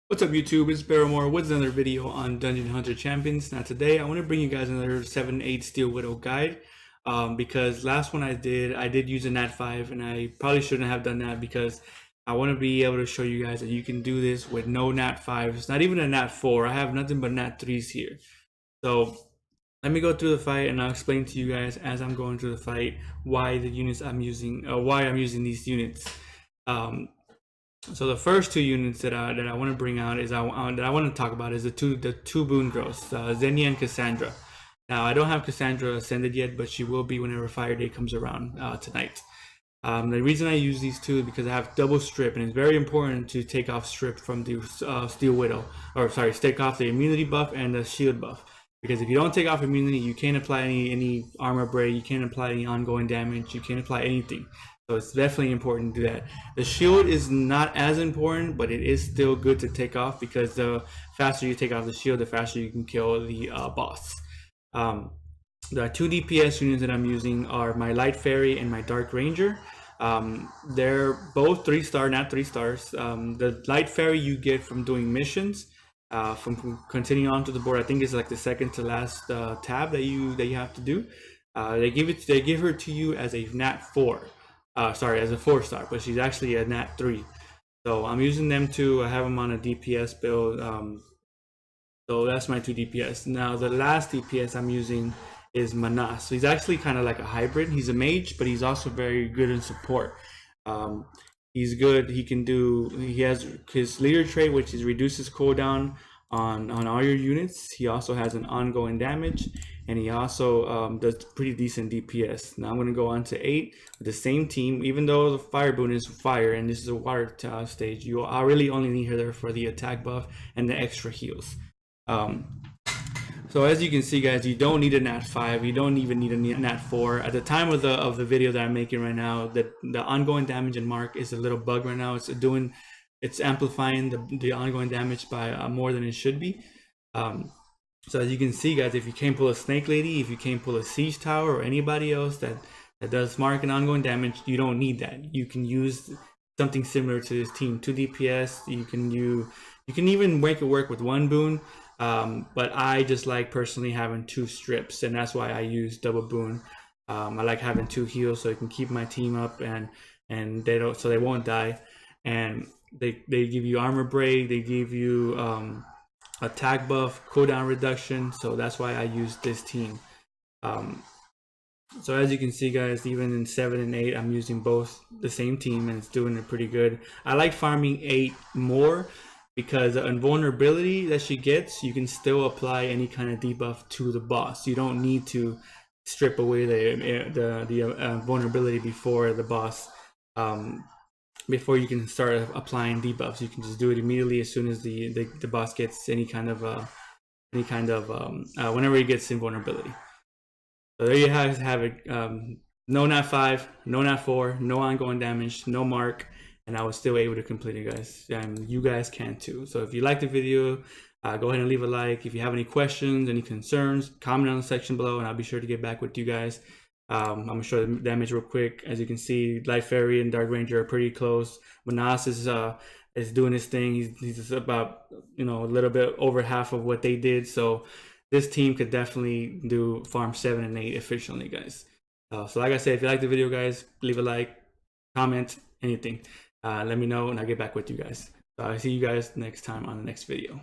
What's up YouTube, it's Barrymore with another video on Dungeon Hunter Champions. Now today I want to bring you guys another 7-8 Steel Widow guide because last one I did use a Nat 5 and I probably shouldn't have done that because I want to be able to show you guys that you can do this with no Nat 5s, not even a Nat 4. I have nothing but Nat 3s here. So let me go through the fight and I'll explain to you guys as I'm going through the fight why the units I'm using, why I'm using these units. So the first two units that I want to bring out is that I want to talk about is the two boon girls, Xenia and Cassandra. Now I don't have Cassandra ascended yet, but she will be whenever Fire Day comes around tonight. The reason I use these two is because I have double strip, and it's very important to take off strip from the Steel Widow, or sorry, take off the immunity buff and the shield buff. Because if you don't take off immunity, you can't apply any armor break, you can't apply any ongoing damage, you can't apply anything. So it's definitely important to do that. The shield is not as important, but it is still good to take off because the faster you take off the shield, the faster you can kill the boss. The two DPS units that I'm using are my Light Fairy and my Dark Ranger. They're both 3-star, not 3 stars. The Light Fairy you get from doing missions. From continuing on to the board, I think it's like the second to last tab that you have to do. They give her to you as a Nat 4. Sorry, as a 4-star, but she's actually a Nat 3. So I'm using them to have them on a DPS build. So that's my two DPS. Now the last DPS I'm using is Manas. So he's actually kind of like a hybrid. He's a mage, but he's also very good in support. He's good. He has his leader trait, which is reduces cooldown on all your units. He also has an ongoing damage, and he also does pretty decent DPS. Now I'm going to go on to 8 with the same team. Even though the fire boon is fire and this is a water stage, I really only need her there for the attack buff and the extra heals. So as you can see, guys, you don't need a Nat 5. You don't even need a Nat 4. At the time of the video that I'm making right now, the ongoing damage and mark is a little bug right now. It's amplifying the ongoing damage by more than it should be. So as you can see, guys, if you can't pull a Snake Lady, if you can't pull a Siege Tower or anybody else that does mark and ongoing damage, you don't need that. You can use something similar to this team, 2 DPS. You can even make it work with 1 boon. But I just like personally having 2 strips, and that's why I use double boon. I like having 2 heals so I can keep my team up and they won't die. And they give you armor break, they give you attack buff, cooldown reduction. So that's why I use this team. So as you can see, guys, even in 7 and 8, I'm using both the same team, and it's doing it pretty good. I like farming 8 more because the invulnerability that she gets, you can still apply any kind of debuff to the boss. You don't need to strip away the vulnerability before the boss. Before you can start applying debuffs, you can just do it immediately as soon as the boss gets any kind of whenever he gets invulnerability. So there you have it. No Nat 5, no Nat 4, no ongoing damage, no mark, and I was still able to complete it, guys. And you guys can too. So if you like the video, go ahead and leave a like. If you have any questions, any concerns, comment on the section below, and I'll be sure to get back with you guys. I'm gonna show the damage real quick. As you can see, Light Fairy and Dark Ranger are pretty close. Manas is doing his thing. He's about a little bit over half of what they did. So this team could definitely do farm 7 and 8 efficiently, guys. So like I said, if you like the video, guys, leave a like, comment, anything. Let me know and I'll get back with you guys. So I'll see you guys next time on the next video.